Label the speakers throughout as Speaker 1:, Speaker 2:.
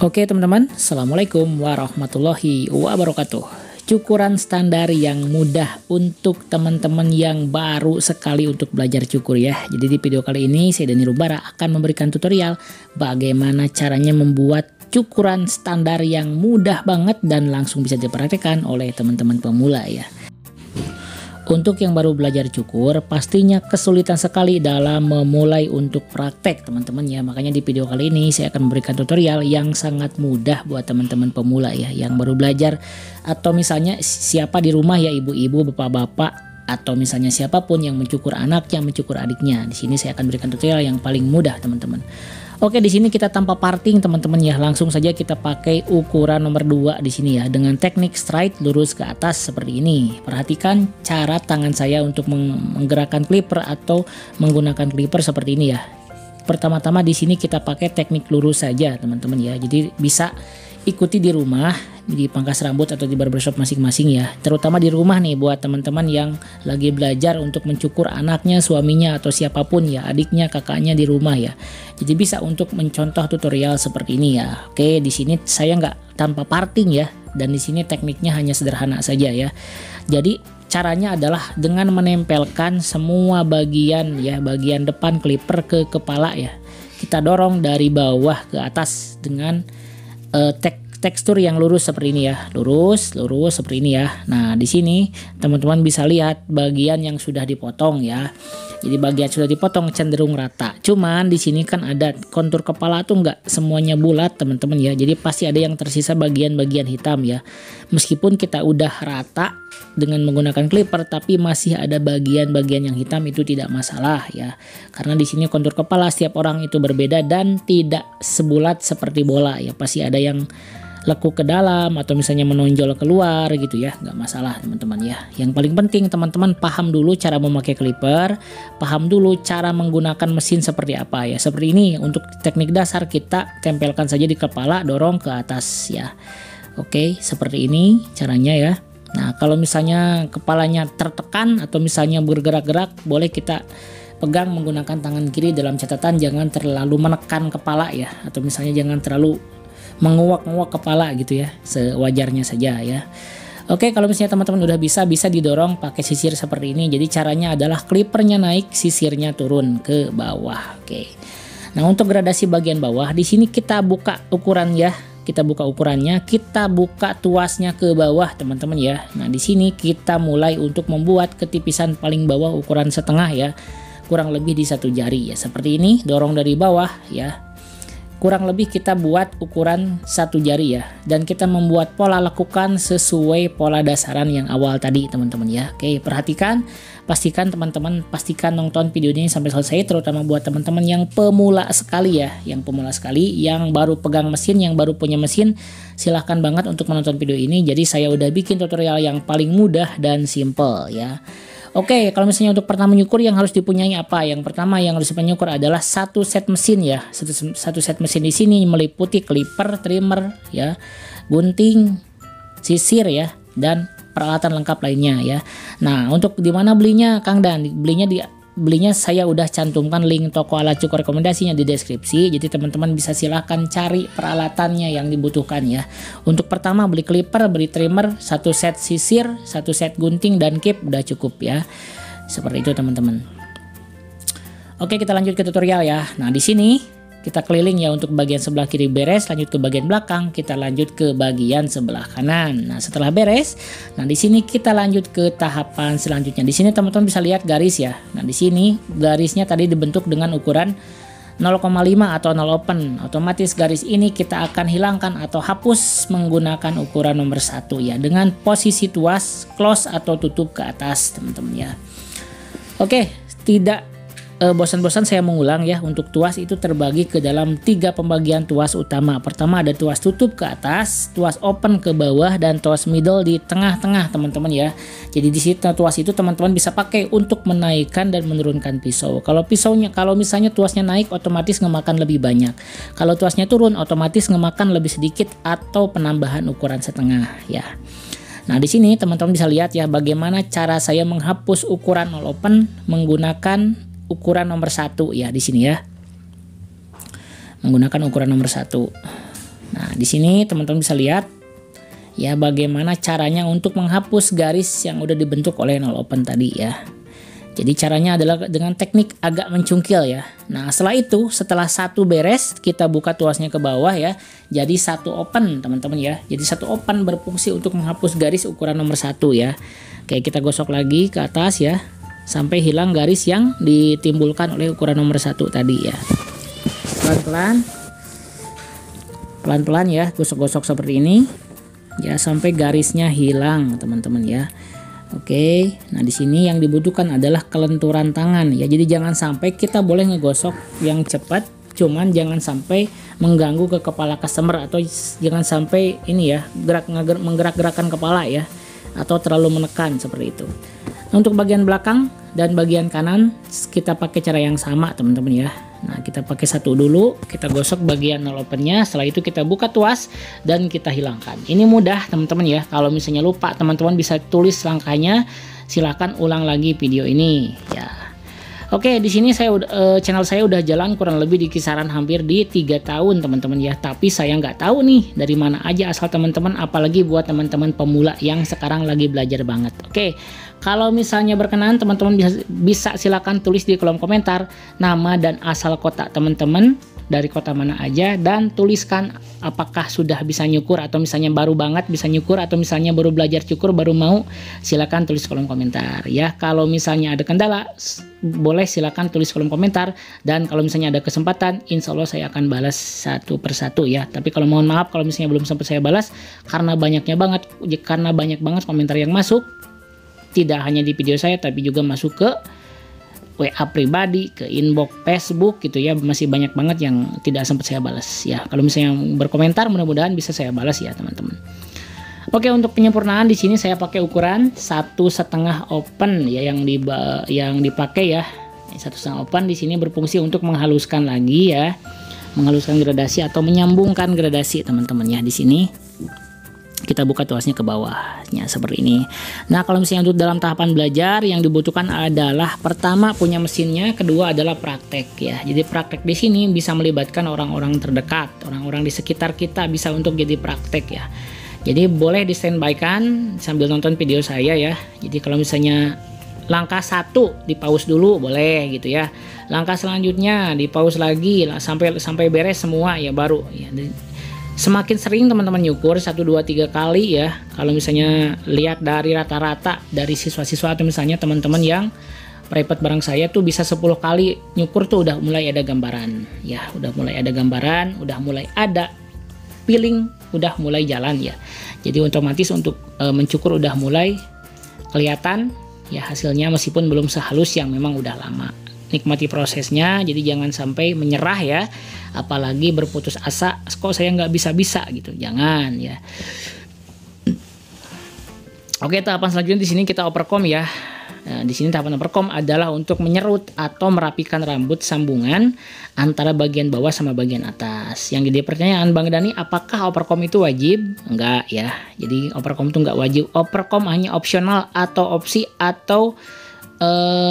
Speaker 1: Oke teman-teman, Assalamualaikum warahmatullahi wabarakatuh. Cukuran standar yang mudah untuk teman-teman yang baru sekali untuk belajar cukur ya. Jadi di video kali ini saya Dani Rubara akan memberikan tutorial bagaimana caranya membuat cukuran standar yang mudah banget dan langsung bisa dipraktekkan oleh teman-teman pemula ya. Untuk yang baru belajar cukur, pastinya kesulitan sekali dalam memulai untuk praktek teman-teman ya. Makanya di video kali ini saya akan memberikan tutorial yang sangat mudah buat teman-teman pemula ya, yang baru belajar atau misalnya siapa di rumah ya, ibu-ibu, bapak-bapak, atau misalnya siapapun yang mencukur anaknya, mencukur adiknya. Di sini saya akan berikan tutorial yang paling mudah teman-teman. Oke, di sini kita tanpa parting teman-teman ya, langsung saja kita pakai ukuran nomor 2 di sini ya, dengan teknik straight lurus ke atas seperti ini. Perhatikan cara tangan saya untuk menggerakkan clipper atau menggunakan clipper seperti ini ya. Pertama-tama di sini kita pakai teknik lurus saja teman-teman ya. Jadi bisa ikuti di rumah, di pangkas rambut atau di barbershop masing-masing ya. Terutama di rumah nih buat teman-teman yang lagi belajar untuk mencukur anaknya, suaminya atau siapapun ya, adiknya, kakaknya di rumah ya. Jadi bisa untuk mencontoh tutorial seperti ini ya. Oke, di sini saya nggak tanpa parting ya, dan di sini tekniknya hanya sederhana saja ya. Jadi caranya adalah dengan menempelkan semua bagian ya, bagian depan clipper ke kepala ya. Kita dorong dari bawah ke atas dengan tekstur yang lurus seperti ini ya, lurus seperti ini ya. Nah di sini teman-teman bisa lihat bagian yang sudah dipotong ya. Jadi bagian sudah dipotong cenderung rata. Cuman di sini kan ada kontur kepala tuh nggak semuanya bulat teman-teman ya. Jadi pasti ada yang tersisa bagian-bagian hitam ya. Meskipun kita udah rata dengan menggunakan clipper, tapi masih ada bagian-bagian yang hitam, itu tidak masalah ya. Karena di sini kontur kepala setiap orang itu berbeda dan tidak sebulat seperti bola ya. Pasti ada yang lekuk ke dalam atau misalnya menonjol keluar gitu ya, nggak masalah teman-teman ya. Yang paling penting teman-teman paham dulu cara memakai clipper, paham dulu cara menggunakan mesin seperti apa ya. Seperti ini untuk teknik dasar, kita tempelkan saja di kepala, dorong ke atas ya. Oke, seperti ini caranya ya. Nah kalau misalnya kepalanya tertekan atau misalnya bergerak-gerak, boleh kita pegang menggunakan tangan kiri. Dalam catatan jangan terlalu menekan kepala ya, atau misalnya jangan terlalu menguak-nguak kepala gitu ya, sewajarnya saja ya. Oke, kalau misalnya teman-teman udah bisa didorong pakai sisir seperti ini. Jadi caranya adalah clippernya naik, sisirnya turun ke bawah. Oke. Nah untuk gradasi bagian bawah di sini kita buka ukuran ya. Kita buka ukurannya, kita buka tuasnya ke bawah teman-teman ya. Nah di sini kita mulai untuk membuat ketipisan paling bawah ukuran setengah ya, kurang lebih di 1 jari ya. Seperti ini, dorong dari bawah ya. Kurang lebih kita buat ukuran 1 jari ya, dan kita membuat pola lekukan sesuai pola dasaran yang awal tadi teman-teman ya. Oke, perhatikan, pastikan teman-teman nonton video ini sampai selesai, terutama buat teman-teman yang pemula sekali ya, yang baru pegang mesin, yang baru punya mesin, silahkan banget untuk menonton video ini. Jadi saya udah bikin tutorial yang paling mudah dan simple ya. Oke, kalau misalnya untuk pertama nyukur yang harus dipunyai apa? Yang pertama yang harus dipunyukur adalah satu set mesin ya. Satu set mesin di sini meliputi clipper, trimmer ya, gunting, sisir ya, dan peralatan lengkap lainnya ya. Nah, untuk di mana belinya Kang Dan? Belinya saya udah cantumkan link toko alat cukur rekomendasinya di deskripsi. Jadi teman-teman bisa silahkan cari peralatannya yang dibutuhkan ya. Untuk pertama beli clipper, beli trimmer, satu set sisir, satu set gunting dan kip, udah cukup ya. Seperti itu teman-teman. Oke, kita lanjut ke tutorial ya. Nah di sini kita keliling ya, untuk bagian sebelah kiri beres, lanjut ke bagian belakang, kita lanjut ke bagian sebelah kanan. Nah setelah beres, nah di sini kita lanjut ke tahapan selanjutnya. Di sini teman-teman bisa lihat garis ya. Nah di sini garisnya tadi dibentuk dengan ukuran 0,5 atau 0 open. Otomatis garis ini kita akan hilangkan atau hapus menggunakan ukuran nomor 1 ya, dengan posisi tuas close atau tutup ke atas teman-teman ya. Oke, tidak bosan-bosan saya mengulang ya. Untuk tuas itu terbagi ke dalam 3 pembagian tuas utama. Pertama ada tuas tutup ke atas, tuas open ke bawah, dan tuas middle di tengah-tengah teman-teman ya. Jadi di situ tuas itu teman-teman bisa pakai untuk menaikkan dan menurunkan pisau. Kalau misalnya tuasnya naik, otomatis ngemakan lebih banyak. Kalau tuasnya turun, otomatis ngemakan lebih sedikit atau penambahan ukuran setengah ya. Nah di sini teman-teman bisa lihat ya bagaimana cara saya menghapus ukuran 0 open menggunakan ukuran nomor 1 ya di sini ya. Menggunakan ukuran nomor 1. Nah, di sini teman-teman bisa lihat ya bagaimana caranya untuk menghapus garis yang udah dibentuk oleh nol open tadi ya. Jadi caranya adalah dengan teknik agak mencungkil ya. Nah setelah itu, setelah satu beres, kita buka tuasnya ke bawah ya. Jadi satu open teman-teman ya. Jadi satu open berfungsi untuk menghapus garis ukuran nomor 1 ya. Oke, kita gosok lagi ke atas ya, sampai hilang garis yang ditimbulkan oleh ukuran nomor 1 tadi ya. Pelan-pelan ya, gosok-gosok seperti ini ya sampai garisnya hilang teman-teman ya. Oke, nah di sini yang dibutuhkan adalah kelenturan tangan ya. Jadi jangan sampai kita boleh ngegosok yang cepat, cuman jangan sampai mengganggu ke kepala customer atau jangan sampai ini ya menggerak-gerakkan kepala ya, atau terlalu menekan seperti itu. Untuk bagian belakang dan bagian kanan kita pakai cara yang sama teman-teman ya. Nah kita pakai satu dulu, kita gosok bagian nol opennya, setelah itu kita buka tuas dan kita hilangkan. Ini mudah teman-teman ya, kalau misalnya lupa teman-teman bisa tulis langkahnya, silahkan ulang lagi video ini ya. Oke, di sini channel saya udah jalan kurang lebih di kisaran hampir di 3 tahun teman-teman ya. Tapi saya nggak tahu nih dari mana aja asal teman-teman, apalagi buat teman-teman pemula yang sekarang lagi belajar banget. Oke, kalau misalnya berkenan teman-teman bisa silakan tulis di kolom komentar nama dan asal kota teman-teman, dari kota mana aja, dan tuliskan apakah sudah bisa nyukur atau misalnya baru banget bisa nyukur atau misalnya baru belajar cukur baru mau, silakan tulis kolom komentar ya. Kalau misalnya ada kendala boleh silakan tulis kolom komentar, dan kalau misalnya ada kesempatan insya Allah saya akan balas satu persatu ya. Tapi kalau mohon maaf kalau misalnya belum sempat saya balas karena banyak banget komentar yang masuk, tidak hanya di video saya tapi juga masuk ke WA pribadi, ke inbox Facebook gitu ya, masih banyak banget yang tidak sempat saya balas ya. Kalau misalnya berkomentar mudah-mudahan bisa saya balas ya teman-teman. Oke, untuk penyempurnaan di sini saya pakai ukuran 1,5 open ya yang dipakai ya. 1,5 open di sini berfungsi untuk menghaluskan lagi ya, menghaluskan gradasi atau menyambungkan gradasi teman-teman ya. Di sini kita buka tuasnya ke bawahnya seperti ini. Nah kalau misalnya untuk dalam tahapan belajar yang dibutuhkan adalah pertama punya mesinnya, kedua adalah praktek ya. Jadi praktek di sini bisa melibatkan orang-orang terdekat, orang-orang di sekitar kita bisa untuk jadi praktek ya. Jadi boleh di standby-kan sambil nonton video saya ya. Jadi kalau misalnya langkah 1 di pause dulu boleh gitu ya. Langkah selanjutnya di pause lagi sampai beres semua ya baru ya. Semakin sering teman-teman nyukur 1, 2, 3 kali ya. Kalau misalnya lihat dari rata-rata dari siswa-siswa atau misalnya teman-teman yang private bareng saya tuh bisa 10 kali nyukur tuh udah mulai ada gambaran ya, udah mulai ada gambaran, udah mulai ada feeling, udah mulai jalan ya. Jadi otomatis untuk mencukur udah mulai kelihatan ya hasilnya, meskipun belum sehalus yang memang udah lama. Nikmati prosesnya, jadi jangan sampai menyerah ya, apalagi berputus asa kok saya nggak bisa gitu, jangan ya. Oke, tahapan selanjutnya di sini kita overcomb ya. Nah, di sini tahapan overcomb adalah untuk menyerut atau merapikan rambut sambungan antara bagian bawah sama bagian atas. Yang jadi pertanyaan Bang Dani, apakah overcomb itu wajib? Enggak ya. Jadi overcomb itu enggak wajib. Overcomb hanya opsional atau opsi atau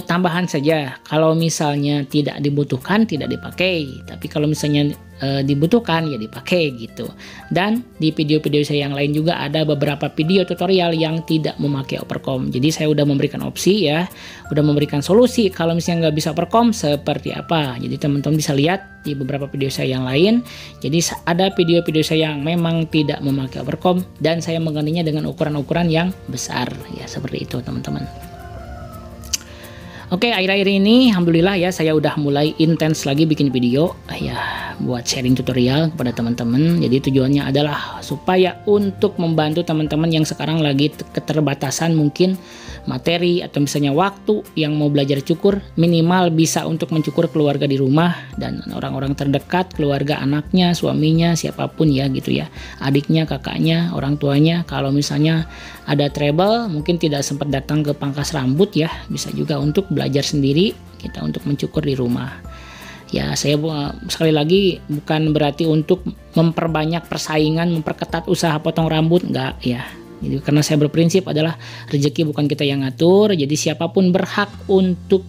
Speaker 1: tambahan saja. Kalau misalnya tidak dibutuhkan tidak dipakai, tapi kalau misalnya dibutuhkan ya dipakai gitu. Dan di video-video saya yang lain juga ada beberapa video tutorial yang tidak memakai overcomb. Jadi saya udah memberikan opsi ya, udah memberikan solusi kalau misalnya nggak bisa overcomb seperti apa. Jadi teman-teman bisa lihat di beberapa video saya yang lain. Jadi ada video-video saya yang memang tidak memakai overcomb dan saya menggantinya dengan ukuran-ukuran yang besar ya, seperti itu teman-teman. Oke, akhir-akhir ini alhamdulillah ya saya udah mulai intens lagi bikin video ya buat sharing tutorial kepada teman-teman. Jadi tujuannya adalah supaya untuk membantu teman-teman yang sekarang lagi keterbatasan mungkin materi atau misalnya waktu yang mau belajar cukur, minimal bisa untuk mencukur keluarga di rumah dan orang-orang terdekat, keluarga anaknya, suaminya, siapapun ya gitu ya. Adiknya, kakaknya, orang tuanya. Kalau misalnya ada trouble, mungkin tidak sempat datang ke pangkas rambut ya, bisa juga untuk belajar sendiri kita untuk mencukur di rumah. Ya, saya sekali lagi bukan berarti untuk memperbanyak persaingan, memperketat usaha potong rambut, enggak ya. Jadi karena saya berprinsip adalah rezeki bukan kita yang ngatur, jadi siapapun berhak untuk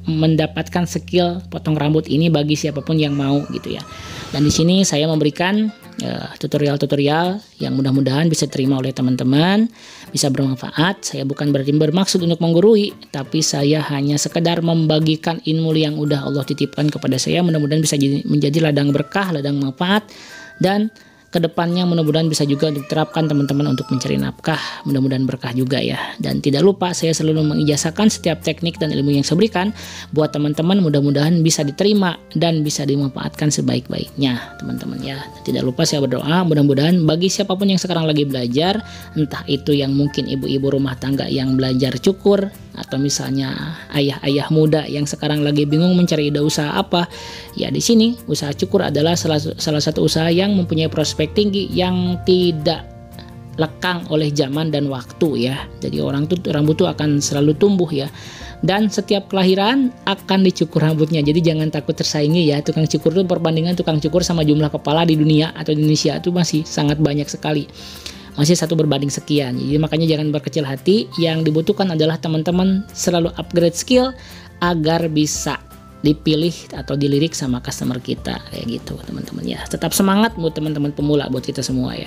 Speaker 1: mendapatkan skill potong rambut ini bagi siapapun yang mau gitu ya. Dan di sini saya memberikan tutorial-tutorial yang mudah-mudahan bisa diterima oleh teman-teman, bisa bermanfaat. Saya bukan berarti bermaksud untuk menggurui, tapi saya hanya sekedar membagikan ilmu yang udah Allah titipkan kepada saya. Mudah-mudahan bisa menjadi ladang berkah, ladang manfaat, dan kedepannya mudah-mudahan bisa juga diterapkan teman-teman untuk mencari nafkah, mudah-mudahan berkah juga ya. Dan tidak lupa saya selalu mengijazahkan setiap teknik dan ilmu yang saya berikan buat teman-teman, mudah-mudahan bisa diterima dan bisa dimanfaatkan sebaik-baiknya teman-teman ya. Tidak lupa saya berdoa mudah-mudahan bagi siapapun yang sekarang lagi belajar, entah itu yang mungkin ibu-ibu rumah tangga yang belajar cukur, atau misalnya ayah-ayah muda yang sekarang lagi bingung mencari ide usaha apa, ya di sini usaha cukur adalah salah satu usaha yang mempunyai prospek tinggi, yang tidak lekang oleh zaman dan waktu ya. Jadi rambut tuh akan selalu tumbuh ya, dan setiap kelahiran akan dicukur rambutnya. Jadi jangan takut tersaingi ya. Tukang cukur tuh, perbandingan tukang cukur sama jumlah kepala di dunia atau di Indonesia itu masih sangat banyak sekali, masih 1 berbanding sekian. Jadi makanya jangan berkecil hati. Yang dibutuhkan adalah teman-teman selalu upgrade skill agar bisa dipilih atau dilirik sama customer kita kayak gitu teman-teman ya. Tetap semangat buat teman-teman pemula, buat kita semua ya.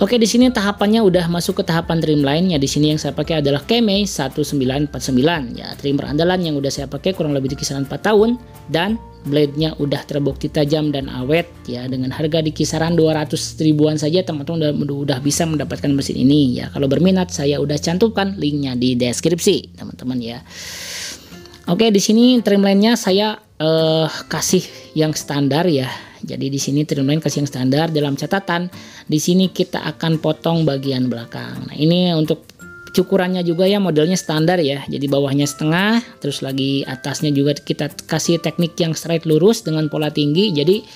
Speaker 1: Oke, di sini tahapannya udah masuk ke tahapan trimline ya. Di sini yang saya pakai adalah Kemei 1949 ya, trimmer andalan yang udah saya pakai kurang lebih di kisaran 4 tahun, dan blade-nya udah terbukti tajam dan awet ya. Dengan harga di kisaran 200 ribuan saja teman-teman udah bisa mendapatkan mesin ini ya. Kalau berminat saya udah cantumkan linknya di deskripsi teman-teman ya. Oke, di sini trimline-nya saya kasih yang standar ya. Jadi di sini trimline kasih yang standar. Dalam catatan di sini kita akan potong bagian belakang. Nah, ini untuk cukurannya juga ya, modelnya standar ya. Jadi bawahnya setengah, terus lagi atasnya juga kita kasih teknik yang straight lurus dengan pola tinggi. Jadi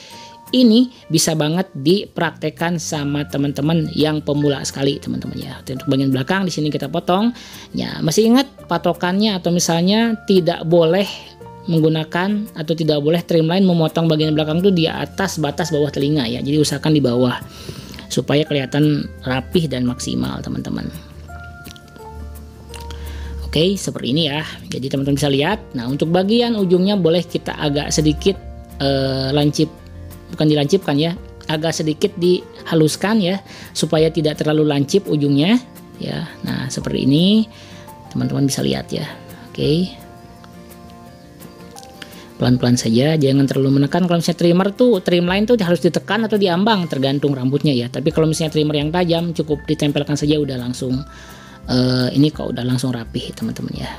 Speaker 1: ini bisa banget dipraktekkan sama teman-teman yang pemula sekali teman-teman ya. Untuk bagian belakang di sini kita potong. Ya, masih ingat patokannya, atau misalnya tidak boleh menggunakan atau tidak boleh trimline memotong bagian belakang itu di atas batas bawah telinga ya. Jadi usahakan di bawah supaya kelihatan rapih dan maksimal teman-teman. Oke, seperti ini ya. Jadi teman-teman bisa lihat. Nah, untuk bagian ujungnya boleh kita agak sedikit bukan dilancipkan ya, agak sedikit dihaluskan ya, supaya tidak terlalu lancip ujungnya ya. Nah, seperti ini teman-teman bisa lihat ya. Oke, pelan-pelan saja, jangan terlalu menekan. Kalau misalnya trimline tuh harus ditekan atau diambang, tergantung rambutnya ya. Tapi kalau misalnya trimmer yang tajam cukup ditempelkan saja udah langsung ini kok udah langsung rapih teman-teman ya.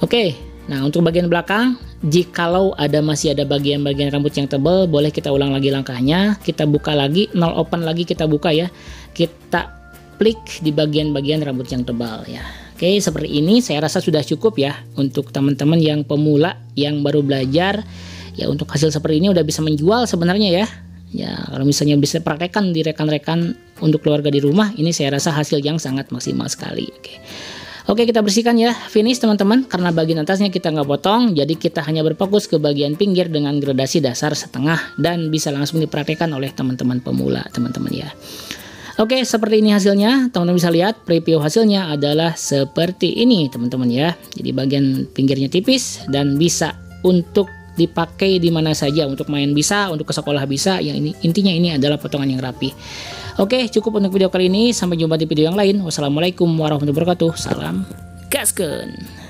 Speaker 1: Oke, nah untuk bagian belakang, jikalau masih ada bagian-bagian rambut yang tebal, boleh kita ulang lagi langkahnya. Kita buka lagi, nol open lagi kita buka ya. Kita klik di bagian-bagian rambut yang tebal ya. Oke, seperti ini saya rasa sudah cukup ya untuk teman-teman yang pemula yang baru belajar ya. Untuk hasil seperti ini udah bisa menjual sebenarnya ya. Ya, kalau misalnya bisa praktekkan di rekan-rekan untuk keluarga di rumah, ini saya rasa hasil yang sangat maksimal sekali. Oke, kita bersihkan ya, finish teman-teman. Karena bagian atasnya kita nggak potong, jadi kita hanya berfokus ke bagian pinggir dengan gradasi dasar setengah, dan bisa langsung dipraktekkan oleh teman-teman pemula teman-teman ya. Oke, seperti ini hasilnya. Teman-teman bisa lihat preview hasilnya adalah seperti ini teman-teman ya. Jadi bagian pinggirnya tipis dan bisa untuk dipakai di mana saja, untuk main bisa, untuk ke sekolah bisa. Yang ini intinya ini adalah potongan yang rapi. Oke, cukup untuk video kali ini. Sampai jumpa di video yang lain. Wassalamualaikum warahmatullahi wabarakatuh. Salam gaskeun.